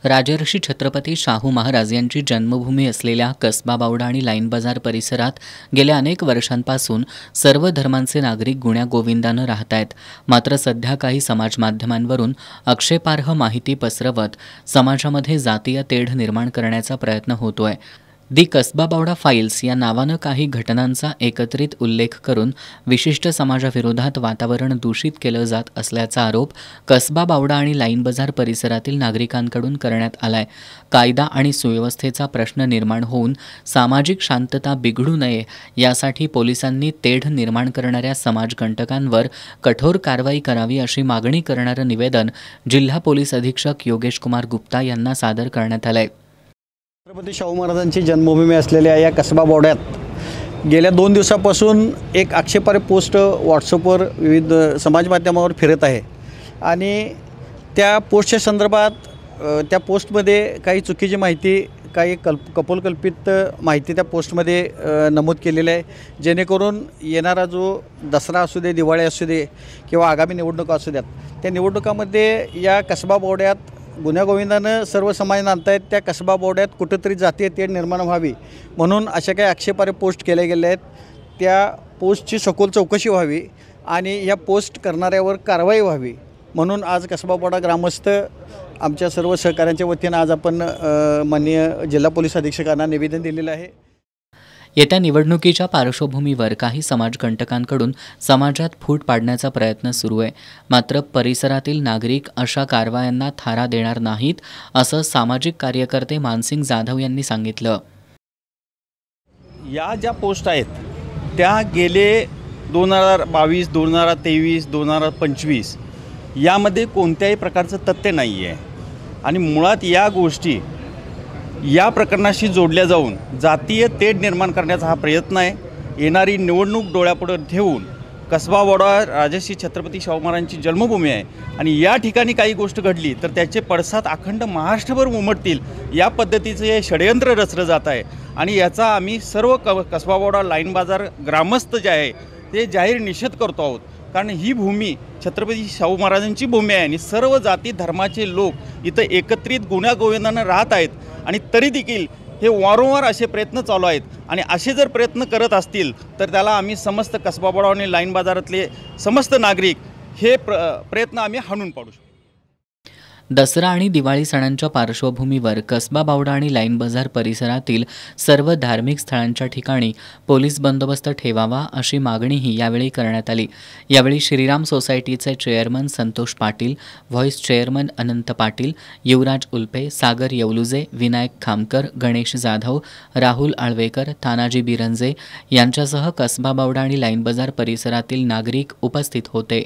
राजर्षी छत्रपती शाहू महाराज यांची जन्मभूमी असलेल्या कसबा बावडा आणि लाईन बाजार परिसरात गेल्या अनेक वर्षांपासून सर्व धर्मांचे नागरिक गुण्यागोविंदानं राहत आहेत. मात्र सध्या काही समाजमाध्यमांवरून आक्षेपार्ह माहिती पसरवत समाजामध्ये जातीय तेढ निर्माण करण्याचा प्रयत्न होतोय. दी कसबा बावडा फाईल्स या नावानं काही घटनांचा एकत्रित उल्लेख करून विशिष्ट समाजाविरोधात वातावरण दूषित केलं जात असल्याचा आरोप कसबा बावडा आणि लाईन बाजार परिसरातील नागरिकांकडून करण्यात आलाय. कायदा आणि सुव्यवस्थेचा प्रश्न निर्माण होऊन सामाजिक शांतता बिघडू नये यासाठी पोलिसांनी तेढ निर्माण करणाऱ्या समाजकंटकांवर कठोर कारवाई करावी अशी मागणी करणारं निवेदन जिल्हा पोलीस अधीक्षक योगेश कुमार गुप्ता यांना सादर करण्यात आलंय. छत्रपती शाहू महाराजांची जन्मभूमी असलेल्या या कसबा बावड्यात गेल्या 2 दिवसापासून एक आक्षेपार्ह पोस्ट व्हॉट्सअपवर विविध समाजमाध्यमावर फिरत आहे आणि त्या पोस्टच्या संदर्भात त्या पोस्टमध्ये काही चुकीची माहिती, काही कपोलकल्पित माहिती त्या पोस्टमध्ये नमूद केलेली आहे, जेणेकरून येणारा जो दसरा असू दे, दिवाळी असू दे किंवा आगामी निवडणुका असू द्यात, त्या निवडणुकामध्ये या कसबा बावड्यात गुण्यागोविंदानं सर्व समाज नांदतायत. त्या कसबा बावड्यात कुठंतरी जातीय तेढ निर्माण व्हावी म्हणून अशा काही आक्षेपार्ह पोस्ट केल्या गेल्या आहेत. त्या पोस्टची सखोल चौकशी व्हावी आणि या पोस्ट करणाऱ्यावर कारवाई व्हावी म्हणून आज कसबा बावडा ग्रामस्थ आमच्या सर्व सहकाऱ्यांच्या वतीनं आज आपण माननीय जिल्हा पोलीस अधीक्षकांना निवेदन दिलेलं आहे. येत्या निवडणुकीच्या पार्श्वभूमीवर काही समाजकंटकांकडून समाजात फूट पाडण्याचा प्रयत्न सुरू आहे. मात्र परिसरातील नागरिक अशा कारवायांना थारा देणार नाहीत असं सामाजिक कार्यकर्ते मानसिंग जाधव यांनी सांगितलं. या ज्या पोस्ट आहेत त्या गेले 2022, 2023, 2025 यामध्ये कोणत्याही प्रकारचं तथ्य नाही आहे आणि मुळात या गोष्टी या प्रकरणाशी जोडल्या जाऊन जातीय तेढ निर्माण करण्याचा हा प्रयत्न आहे. येणारी निवडणूक डोळ्यापुढे ठेवून कसबा बावडा राजर्षी छत्रपती शाहू महाराजांची जन्मभूमी आहे आणि या ठिकाणी काही गोष्ट घडली तर त्याचे पडसाद अखंड महाराष्ट्रभर उमटतील या पद्धतीचं हे षडयंत्र रचलं जात आहे आणि याचा आम्ही सर्व कसबा बावडा लाईन बाजार ग्रामस्थ जे आहे ते जाहीर निषेध करतो आहोत. कारण ही भूमी छत्रपती शाहू महाराजांची भूमी आहे आणि सर्व जाती धर्माचे लोक इथं एकत्रित गुण्यागोविंदानं राहत आहेत आणि तरी देखील हे वारंवार असे प्रयत्न चालू आहेत आणि असे जर प्रयत्न करत असतील तर त्याला आम्ही समस्त कसबा बावडा आणि लाईन बाजारातले समस्त नागरिक हे प्रयत्न आम्ही हाणून पाडू शकतो. दसरा आणि दिवाळी सणांच्या पार्श्वभूमीवर कसबा बावडा आणि लाईन बाजार परिसरातील सर्व धार्मिक स्थळांच्या ठिकाणी पोलीस बंदोबस्त ठेवावा अशी मागणीही यावेळी करण्यात आली. यावेळी श्रीराम सोसायटीचे chairman Santosh Patil, vice chairman Anant Patil, Yuvraj Ulpe, Sagar Yevluje, Vinayak Khamkar, Ganesh Jadhav, Rahul Alvekar, Tanaji Biranje यांच्यासह कसबा बावडा आणि लाईन बाजार परिसरातील नागरिक उपस्थित होते.